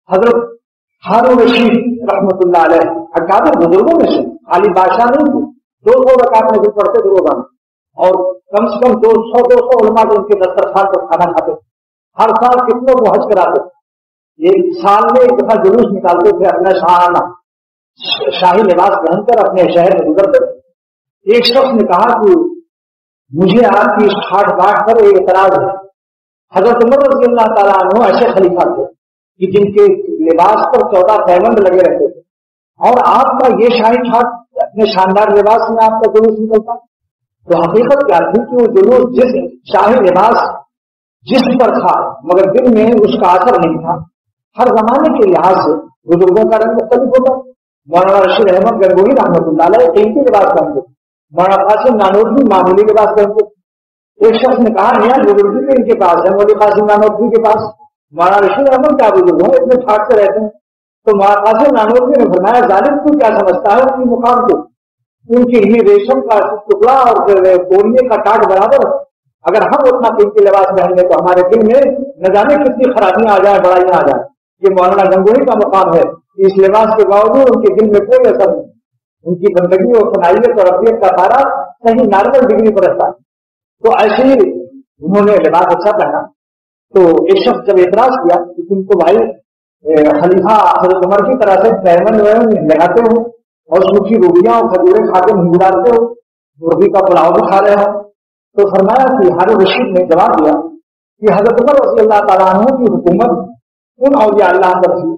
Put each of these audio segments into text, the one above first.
حضرت ہارون رشید رحمۃ اللہ علیہ اکابر بزرگوں میں سے، خالی بادشاہ نہیں تھے، 200 رکعت میں بھی پڑھتے تھے روزانہ، اور کم سے کم 200 علماء جو ان کے دسترخوان پر کھانا کھاتے، ہر سال کتنوں کو حج کراتے، ایک سال میں ایک دفعہ جلوس نکالتے تھے اپنا شاہانہ شاہی لباس پہن کر اپنے شہر میں گزرتے تھے۔ ایک شخص نے کہا کہ مجھے آپ کی اس ٹھاٹ باٹ پر ایک اعتراض ہے۔ حضرت عمر رضی اللہ تعالیٰ عنہ ایسے خلیفہ تھے کہ جن کے لباس پر 14 پیوند لگے رہتے تھے، اور آپ کا یہ شاہی ٹھاٹ اپنے شاندار لباس میں آپ کا جلوس نکلتا۔ تو حقیقت کیا تھی کہ وہ جلوس جس شاہی لباس جسم پر تھا مگر دل میں اس کا اثر نہیں تھا۔ ہر زمانے کے لحاظ سے بزرگوں کا رنگ مختلف ہوتا۔ مولانا رشید احمد گنگوہی رحمۃ اللہ علیہ قیمتی لباس پہنتے، مولانا قاسم نانوتوی معمولی لباس پہنتے۔ ایک شخص نے کہا نیا بزرگی تو ان کے پاس ہے، مولوی قاسم نانوتوی کے پاس، مولانا رشید احمد کیا بزرگ ہیں، اتنے ٹھاٹ سے رہتے ہیں۔ تو مولانا قاسم نانوتوی نے فرمایا ظالم تو کیا سمجھتا ہے ان کی مقام کو، ان کے لیے ریشم کا ٹکڑا اور بولنے کا ٹاٹ برابر، اگر ہم اتنا قیمتی لباس پہن لیں تو ہمارے دل میں نہ جانے کتنی خرابیاں آ جائیں، بڑائیاں آ جائیں۔ یہ مولانا گنگوہی کا مقام ہے، اس لباس کے باوجود ان کے دل میں کوئی اثر نہیں، ان کی بندگی اور صلاحیت اور رفیت کا پارا صحیح نارمل ڈگری پر رہتا ہے۔ تو ایسے ہی انہوں نے لباس اچھا پہنا۔ تو ایک شخص جب اعتراض کیا کہ تم تو بھائی خلیفہ حضرت عمر کی طرح سے پیمن لگاتے ہو اور سوکھی روٹیاں اور کھجورے کھا کے منہ ڈالتے ہو، مرغی کا پلاؤ بھی کھا رہے ہو۔ تو فرمایا کہ ہارون رشید نے جواب دیا کہ حضرت عمر رضی اللہ تعالیٰ عنہ کی حکومت ان اولیاء اللہ پر تھی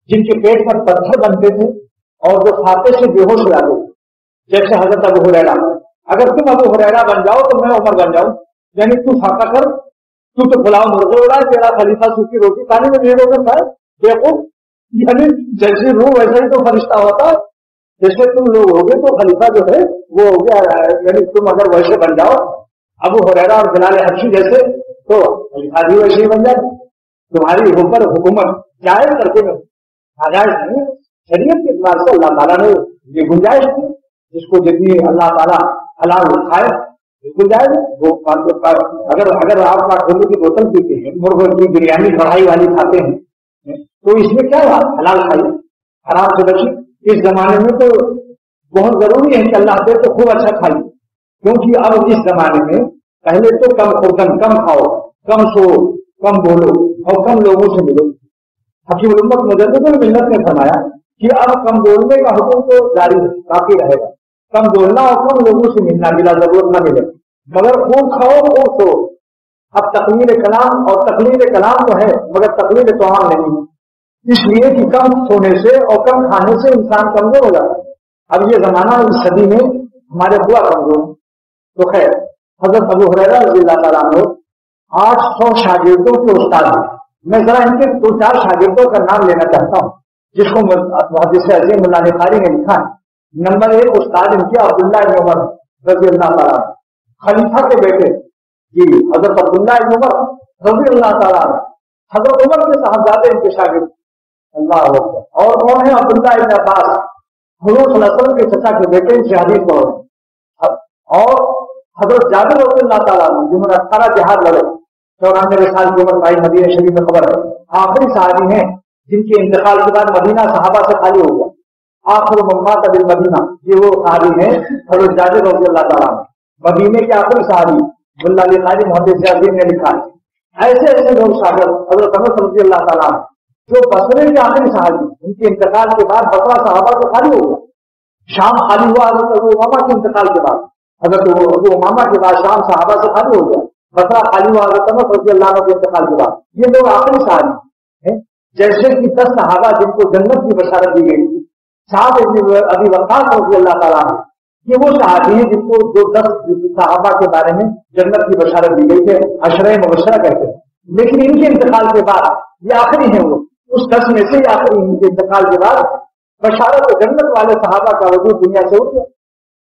جن کے پیٹ پر پتھر بنتے تھے اور جو کھاتے سے بے ہوش ہو جاتے تھے، جیسے حضرت ابو ہریرہ۔ اگر تم ابو ہریرہ بن جاؤ تو میں عمر بن جاؤں، یعنی تو فاقہ کر، تو پلاؤ مرغے اڑائے، تیرا خلیفہ سوکھی روٹی کھانے میں بھیڑ ہو کر کھائے۔ دیکھو یعنی جیسے روح ویسا ہی تو فرشتہ ہوتا، جیسے تم لوگ ہوگے تو خلیفہ جو ہے وہ ہو گیا، یعنی تم اگر ویسے بن جاؤ ابو ہریرہ اور بلال حبشی جیسے تو خلیفہ بھی ویسے ہی بن جائے۔ تمہاری اوپر حکومت جائز کرتے میں ناجائز نہیں، شریعت کے اعتبار سے اللہ تعالیٰ نے یہ گنجائش دی، جس کو جتنی اللہ تعالیٰ حلال کھائے بالکل جائز ہے۔ وہ اگر آپ کاٹھولو کی بوتل پیتے ہیں، مرغوں کی بریانی کڑھائی والی کھاتے ہیں تو اس میں کیا بات، حلال کھائیے، حرام سے بچیے۔ اس زمانے میں تو بہت ضروری ہے کہ اللہ دے تو خوب اچھا کھائیے، کیونکہ اب اس زمانے میں پہلے تو کم خوردن، کم کھاؤ، کم سو، کم بولو اور کم لوگوں سے ملو۔ حکیم الامت مجدد الملت نے فرمایا کہ اب کم بولنے کا حکم تو جاری باقی رہے گا، کم بولنا اور کم لوگوں سے ملنا بلا ضرورت نہ ملے، مگر خوب کھاؤ خوب سو۔ اب تقلیل کلام اور تقلیل کلام تو ہے مگر تقلیل طعام نہیں، اس لیے کہ کم سونے سے اور کم کھانے سے انسان کمزور ہو جاتا ہے۔ اب یہ زمانہ اس صدی میں ہمارے ہوا کمزور۔ تو خیر، حضرت ابو ہریرہ رضی اللہ تعالیٰ عنہ 800 شاگردوں کے استاد ہیں۔ میں ذرا ان کے 2-4 شاگردوں کا نام لینا چاہتا ہوں جس کو محدث عظیم اللہ بخاری نے لکھا ہے۔ نمبر 1 استاد ان کے عبداللہ بن عمر رضی اللہ تعالیٰ عنہ، خلیفہ کے بیٹے جی حضرت عبداللہ بن عمر رضی اللہ تعالیٰ عنہ، حضرت عمر کے صاحبزادے ان کے شاگرد۔ اللہ اکبر۔ اور کون ہے؟ عبداللہ بن عباس، حضور صلی اللہ علیہ وسلم کے چچا کے بیٹے، ان سے حدیث پڑھو۔ اور حضرت جابر رضی اللہ تعالیٰ عنہ جنہوں نے 18 جہاد لڑے، 94 سال کی عمر پائی، مدینہ شریف میں خبر ہے، آخری صحابی ہیں جن کے انتقال کے بعد مدینہ صحابہ سے خالی ہو گیا۔ آخر ممات بالمدینہ، یہ وہ صحابی ہیں حضرت جابر رضی اللہ تعالیٰ عنہ، مدینے کے آخری صحابی۔ ملا علی قاری محدث عظیم نے لکھا ہے ایسے ایسے لوگ شاگرد حضرت انس رضی اللہ تعالیٰ عنہ جو بصرے کے آخری صحابی، ان کے انتقال کے بعد بصرہ صحابہ سے خالی ہو گیا۔ شام خالی ہوا حضرت ابو امامہ کے انتقال کے بعد، حضرت ابو امامہ کے بعد شام صحابہ سے خالی ہو گیا، بصرہ خالی ہوا حضرت انس رضی اللہ عنہ کے انتقال کے بعد۔ یہ لوگ آخری صحابی ہیں، جیسے کہ 10 صحابہ جن کو جنت کی بشارت دی گئی تھی، سعد بن ابی وقاص رضی اللہ تعالیٰ عنہ، یہ وہ صحابی ہیں جن کو جو 10 صحابہ کے بارے میں جنت کی بشارت دی گئی ہے، عشرہ مبشرہ کہتے ہیں، لیکن ان کے انتقال کے بعد یہ آخری ہیں، وہ اس 10 میں سے آخری ان کے انتقال کے بعد بشارت جنت والے صحابہ کا وجود دنیا سے اٹھ گیا۔